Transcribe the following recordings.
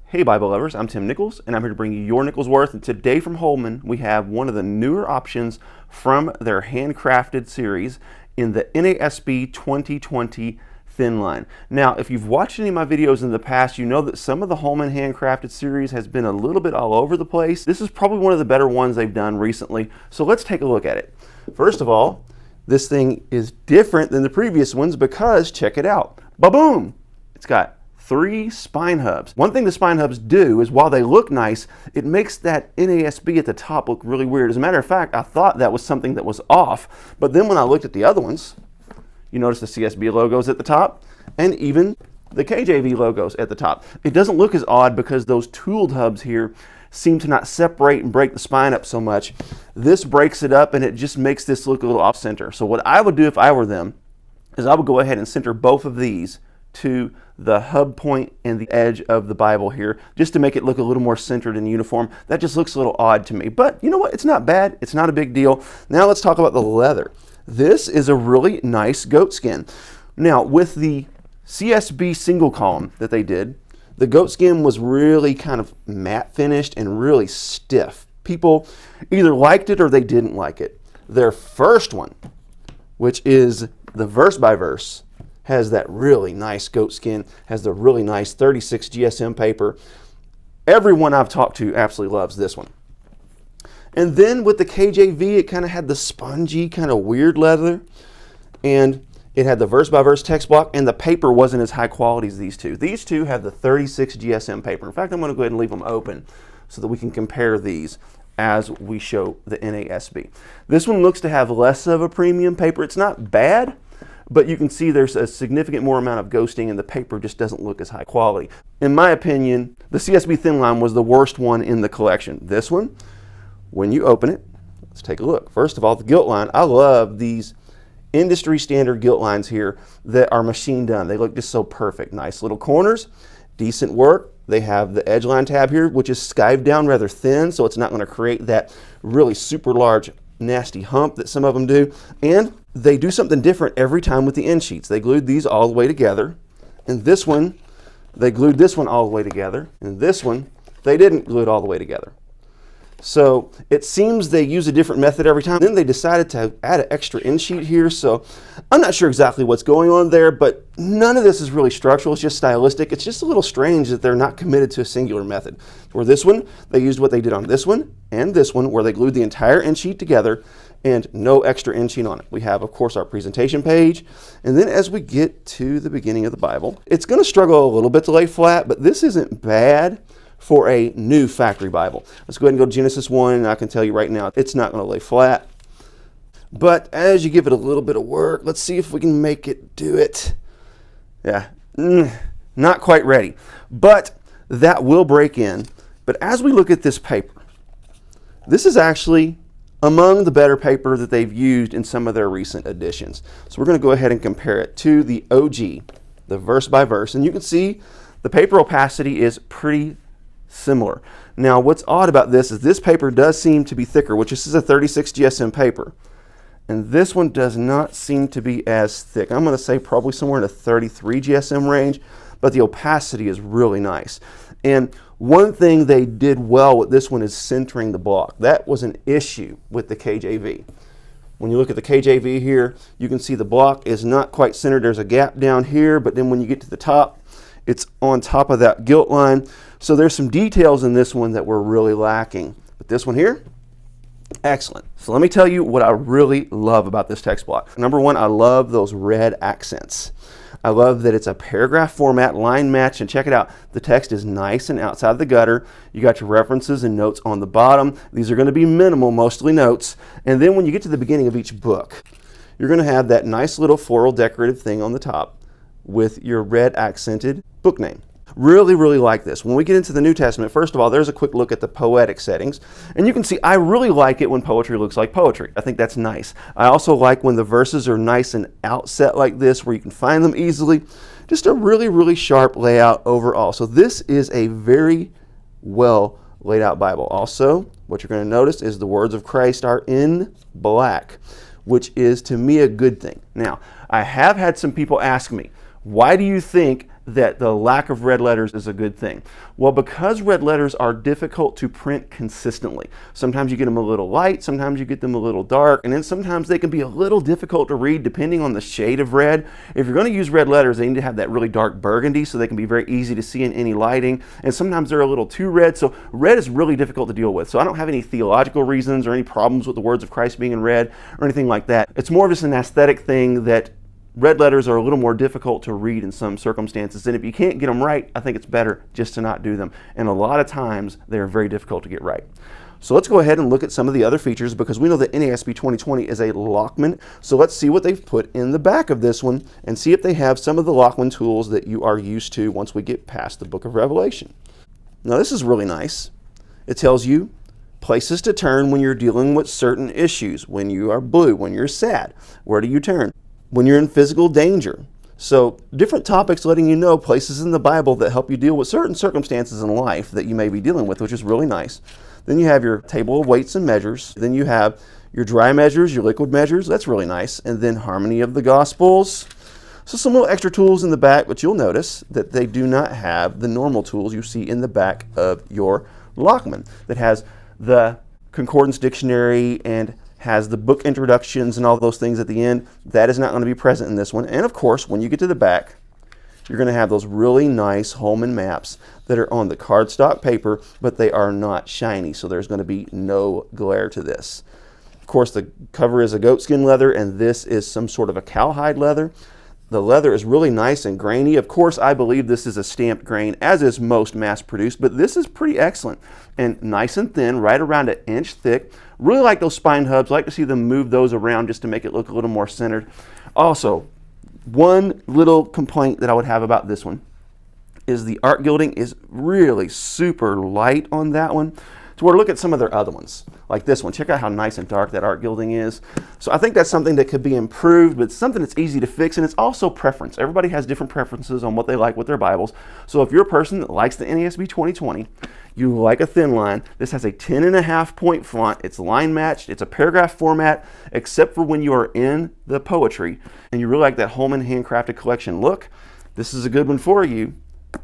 Hey Bible lovers, I'm Tim Nichols and I'm here to bring you your Nichols Worth. And today from Holman we have one of the newer options from their handcrafted series in the NASB 2020 Thinline. Now if you've watched any of my videos in the past, you know that some of the Holman Handcrafted series has been a little bit all over the place. This is probably one of the better ones they've done recently, so let's take a look at it. First of all, this thing is different than the previous ones because check it out. Ba-boom! It's got 3 spine hubs. One thing the spine hubs do is while they look nice, it makes that NASB at the top look really weird. As a matter of fact, I thought that was something that was off, but then when I looked at the other ones, you notice the CSB logos at the top and even the KJV logos at the top. It doesn't look as odd because those tooled hubs here seem to not separate and break the spine up so much. This breaks it up and it just makes this look a little off center. So what I would do if I were them is I would go ahead and center both of these to the hub point and the edge of the Bible here, just to make it look a little more centered and uniform. That just looks a little odd to me, but you know what? It's not bad. It's not a big deal. Now let's talk about the leather. This is a really nice goat skin. Now with the CSB single column that they did, the goat skin was really kind of matte finished and really stiff. People either liked it or they didn't like it. Their first one, which is the verse by verse, has that really nice goat skin, has the really nice 36 GSM paper. Everyone I've talked to absolutely loves this one. And then with the KJV, it kind of had the spongy, kind of weird leather, and it had the verse by verse text block, and the paper wasn't as high quality as these two. These two have the 36 GSM paper. In fact, I'm going to go ahead and leave them open so that we can compare these as we show the NASB. This one looks to have less of a premium paper. It's not bad, but you can see there's a significant more amount of ghosting and the paper just doesn't look as high quality. In my opinion, the CSB Thinline was the worst one in the collection. This one, when you open it, let's take a look. First of all, the gilt line. I love these industry standard gilt lines here that are machine done. They look just so perfect. Nice little corners, decent work. They have the edge line tab here, which is skived down rather thin, so it's not going to create that really super large nasty hump that some of them do. And they do something different every time with the end sheets. They glued these all the way together, and this one they glued this one all the way together, and this one they didn't glue it all the way together. So it seems they use a different method every time. Then they decided to add an extra end sheet here, so I'm not sure exactly what's going on there, but none of this is really structural. It's just stylistic. It's just a little strange that they're not committed to a singular method. For this one, they used what they did on this one and this one, where they glued the entire end sheet together and no extra end sheet on it. We have, of course, our presentation page, and then as we get to the beginning of the Bible, it's going to struggle a little bit to lay flat, but this isn't bad for a new factory Bible. Let's go ahead and go to Genesis 1, and I can tell you right now, it's not going to lay flat. But as you give it a little bit of work, let's see if we can make it do it. Yeah, not quite ready. But that will break in. But as we look at this paper, this is actually among the better paper that they've used in some of their recent editions. So we're going to go ahead and compare it to the OG, the verse by verse. And you can see the paper opacity is pretty similar. Now what's odd about this is this paper does seem to be thicker, which this is a 36 GSM paper, and this one does not seem to be as thick. I'm going to say probably somewhere in the 33 GSM range, but the opacity is really nice. And one thing they did well with this one is centering the block. That was an issue with the KJV. When you look at the KJV here, you can see the block is not quite centered. There's a gap down here, but then when you get to the top, it's on top of that gilt line. So there's some details in this one that were really lacking. But this one here, excellent. So let me tell you what I really love about this text block. Number one, I love those red accents. I love that it's a paragraph format, line match, and check it out. The text is nice and outside the gutter. You got your references and notes on the bottom. These are going to be minimal, mostly notes. And then when you get to the beginning of each book, you're going to have that nice little floral decorative thing on the top with your red accented book name. Really, really like this. When we get into the New Testament, first of all, there's a quick look at the poetic settings. And you can see I really like it when poetry looks like poetry. I think that's nice. I also like when the verses are nice and outset like this, where you can find them easily. Just a really, really sharp layout overall. So this is a very well laid out Bible. Also, what you're going to notice is the words of Christ are in black, which is to me a good thing. Now, I have had some people ask me, why do you think that the lack of red letters is a good thing? Well, because red letters are difficult to print consistently. Sometimes you get them a little light, sometimes you get them a little dark, and then sometimes they can be a little difficult to read depending on the shade of red. If you're going to use red letters, they need to have that really dark burgundy so they can be very easy to see in any lighting, and sometimes they're a little too red, so red is really difficult to deal with. So I don't have any theological reasons or any problems with the words of Christ being in red or anything like that. It's more of just an aesthetic thing that red letters are a little more difficult to read in some circumstances, and if you can't get them right, I think it's better just to not do them. And a lot of times, they're very difficult to get right. So let's go ahead and look at some of the other features, because we know that NASB 2020 is a Lockman. So let's see what they've put in the back of this one and see if they have some of the Lockman tools that you are used to once we get past the book of Revelation. Now this is really nice. It tells you places to turn when you're dealing with certain issues. When you are blue, when you're sad, where do you turn? When you're in physical danger. So different topics letting you know places in the Bible that help you deal with certain circumstances in life that you may be dealing with, which is really nice. Then you have your table of weights and measures. Then you have your dry measures, your liquid measures. That's really nice. And then harmony of the Gospels. So some little extra tools in the back, but you'll notice that they do not have the normal tools you see in the back of your Lockman that has the concordance dictionary and has the book introductions and all those things at the end. That is not going to be present in this one. And of course, when you get to the back, you're going to have those really nice Holman maps that are on the cardstock paper, but they are not shiny, so there's going to be no glare to this. Of course, the cover is a goatskin leather, and this is some sort of a cowhide leather. The leather is really nice and grainy. Of course, I believe this is a stamped grain, as is most mass-produced, but this is pretty excellent and nice and thin, right around an inch thick. Really like those spine hubs. Like to see them move those around just to make it look a little more centered. Also, one little complaint that I would have about this one is the art gilding is really super light on that one. To where look at some of their other ones, like this one. Check out how nice and dark that art gilding is. So I think that's something that could be improved, but it's something that's easy to fix, and it's also preference. Everybody has different preferences on what they like with their Bibles. So if you're a person that likes the NASB 2020, you like a thin line, this has a 10.5 point font, it's line matched, it's a paragraph format, except for when you are in the poetry, and you really like that Holman Handcrafted Collection look, this is a good one for you.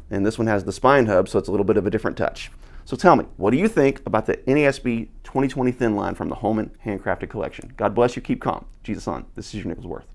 And this one has the spine hub, so it's a little bit of a different touch. So tell me, what do you think about the NASB 2020 thin line from the Holman Handcrafted Collection? God bless you. Keep calm. Jesus on. This is your Nichols Worth.